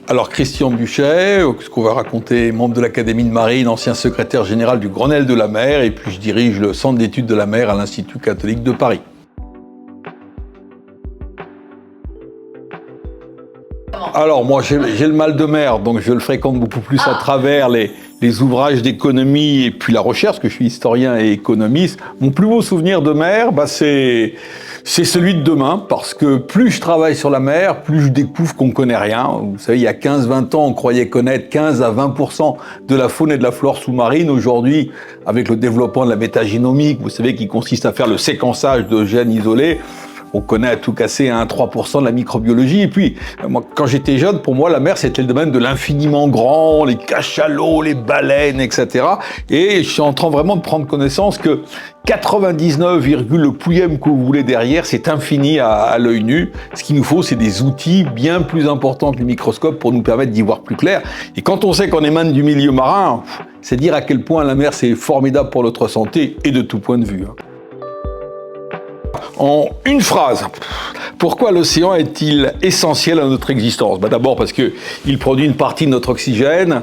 Alors Christian Buchet, ce qu'on va raconter, membre de l'Académie de Marine, ancien secrétaire général du Grenelle de la mer, et puis je dirige le Centre d'études de la mer à l'Institut catholique de Paris. Alors moi j'ai le mal de mer, donc je le fréquente beaucoup plus à travers les ouvrages d'économie et puis la recherche, parce que je suis historien et économiste. Mon plus beau souvenir de mer, c'est celui de demain, parce que plus je travaille sur la mer, plus je découvre qu'on connaît rien. Vous savez, il y a 15-20 ans, on croyait connaître 15 à 20% de la faune et de la flore sous-marine. Aujourd'hui, avec le développement de la métaginomique, vous savez, qui consiste à faire le séquençage de gènes isolés, on connaît à tout casser 1-3% de la microbiologie. Et puis, moi, quand j'étais jeune, pour moi, la mer, c'était le domaine de l'infiniment grand, les cachalots, les baleines, etc. Et je suis en train vraiment de prendre connaissance que 99, le pouillème que vous voulez derrière, c'est infini à l'œil nu. Ce qu'il nous faut, c'est des outils bien plus importants que le microscope pour nous permettre d'y voir plus clair. Et quand on sait qu'on émane du milieu marin, c'est dire à quel point la mer, c'est formidable pour notre santé et de tout point de vue. En une phrase, pourquoi l'océan est-il essentiel à notre existence? D'abord parce qu'il produit une partie de notre oxygène,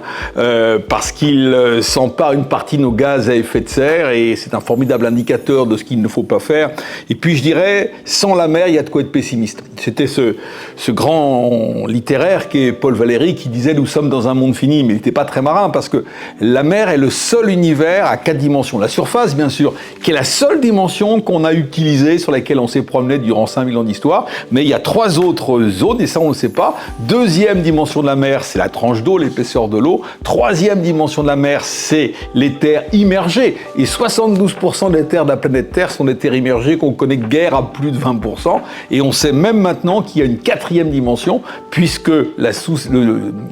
parce qu'il s'empare une partie de nos gaz à effet de serre, et c'est un formidable indicateur de ce qu'il ne faut pas faire. Et puis je dirais, sans la mer, il y a de quoi être pessimiste. C'était ce grand littéraire qui est Paul Valéry qui disait « Nous sommes dans un monde fini », mais il n'était pas très marin, parce que la mer est le seul univers à 4 dimensions. La surface, bien sûr, qui est la seule dimension qu'on a utilisée, sur laquelle on s'est promené durant 5000 ans d'histoire, mais il y a 3 autres zones, et ça on ne le sait pas. Deuxième dimension de la mer, c'est la tranche d'eau, l'épaisseur de l'eau. Troisième dimension de la mer, c'est les terres immergées, et 72% des terres de la planète Terre sont des terres immergées qu'on connaît guère à plus de 20%, et on sait même maintenant qu'il y a une 4e dimension, puisque le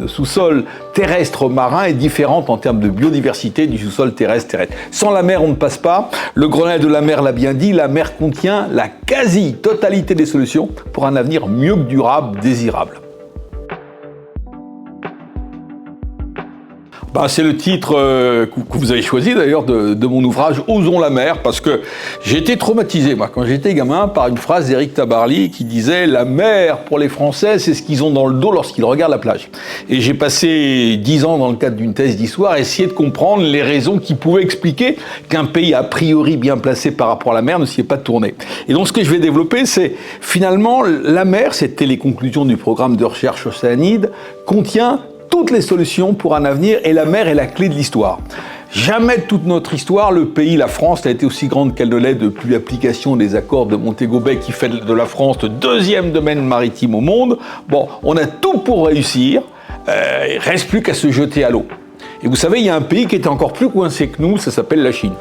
sous-sol terrestre marin est différent en termes de biodiversité du sous-sol terrestre. Sans la mer, on ne passe pas. Le Grenelle de la mer l'a bien dit, la mer contient la quasi-totalité des solutions pour un avenir mieux que durable, désirable. C'est le titre que vous avez choisi d'ailleurs de mon ouvrage « Osons la mer », parce que j'ai été traumatisé, moi, quand j'étais gamin, par une phrase d'Éric Tabarly qui disait « La mer, pour les Français, c'est ce qu'ils ont dans le dos lorsqu'ils regardent la plage ». Et j'ai passé 10 ans dans le cadre d'une thèse d'histoire à essayer de comprendre les raisons qui pouvaient expliquer qu'un pays a priori bien placé par rapport à la mer ne s'y est pas tourné. Et donc ce que je vais développer, c'est finalement la mer, c'était les conclusions du programme de recherche Océanide, contient toutes les solutions pour un avenir, et la mer est la clé de l'histoire. Jamais de toute notre histoire, le pays, la France, n'a été aussi grande qu'elle ne l'est depuis l'application des accords de Montego Bay qui fait de la France le 2e domaine maritime au monde. On a tout pour réussir, il ne reste plus qu'à se jeter à l'eau. Et vous savez, il y a un pays qui était encore plus coincé que nous, ça s'appelle la Chine.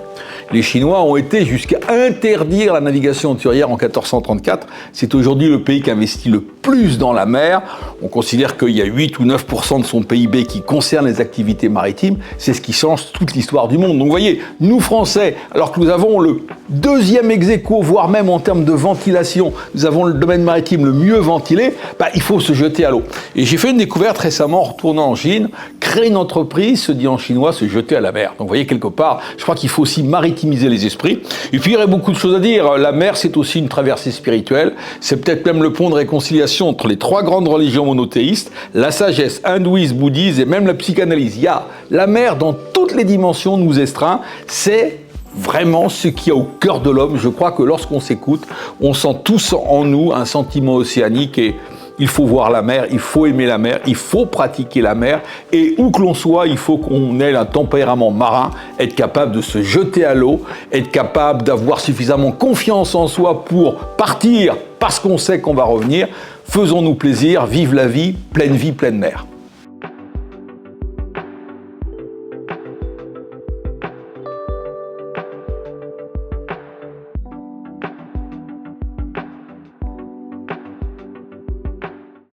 Les Chinois ont été jusqu'à interdire la navigation hauturière en 1434. C'est aujourd'hui le pays qui investit le plus dans la mer. On considère qu'il y a 8 ou 9% de son PIB qui concerne les activités maritimes. C'est ce qui change toute l'histoire du monde. Donc vous voyez, nous Français, alors que nous avons le 2e ex-aequo, voire même en termes de ventilation, nous avons le domaine maritime le mieux ventilé, il faut se jeter à l'eau. Et j'ai fait une découverte récemment en retournant en Chine. Créer une entreprise, se dit en chinois, se jeter à la mer. Donc vous voyez, quelque part, je crois qu'il faut aussi maritimiser les esprits. Et puis il y aurait beaucoup de choses à dire. La mer, c'est aussi une traversée spirituelle. C'est peut-être même le pont de réconciliation entre les 3 grandes religions monothéistes, la sagesse hindouiste, bouddhiste et même la psychanalyse. Il y a la mer dans toutes les dimensions nous estreint. C'est vraiment ce qu'il y a au cœur de l'homme. Je crois que lorsqu'on s'écoute, on sent tous en nous un sentiment océanique, et il faut voir la mer, il faut aimer la mer, il faut pratiquer la mer, et où que l'on soit, il faut qu'on ait un tempérament marin, être capable de se jeter à l'eau, être capable d'avoir suffisamment confiance en soi pour partir parce qu'on sait qu'on va revenir. Faisons-nous plaisir, vive la vie, pleine mer.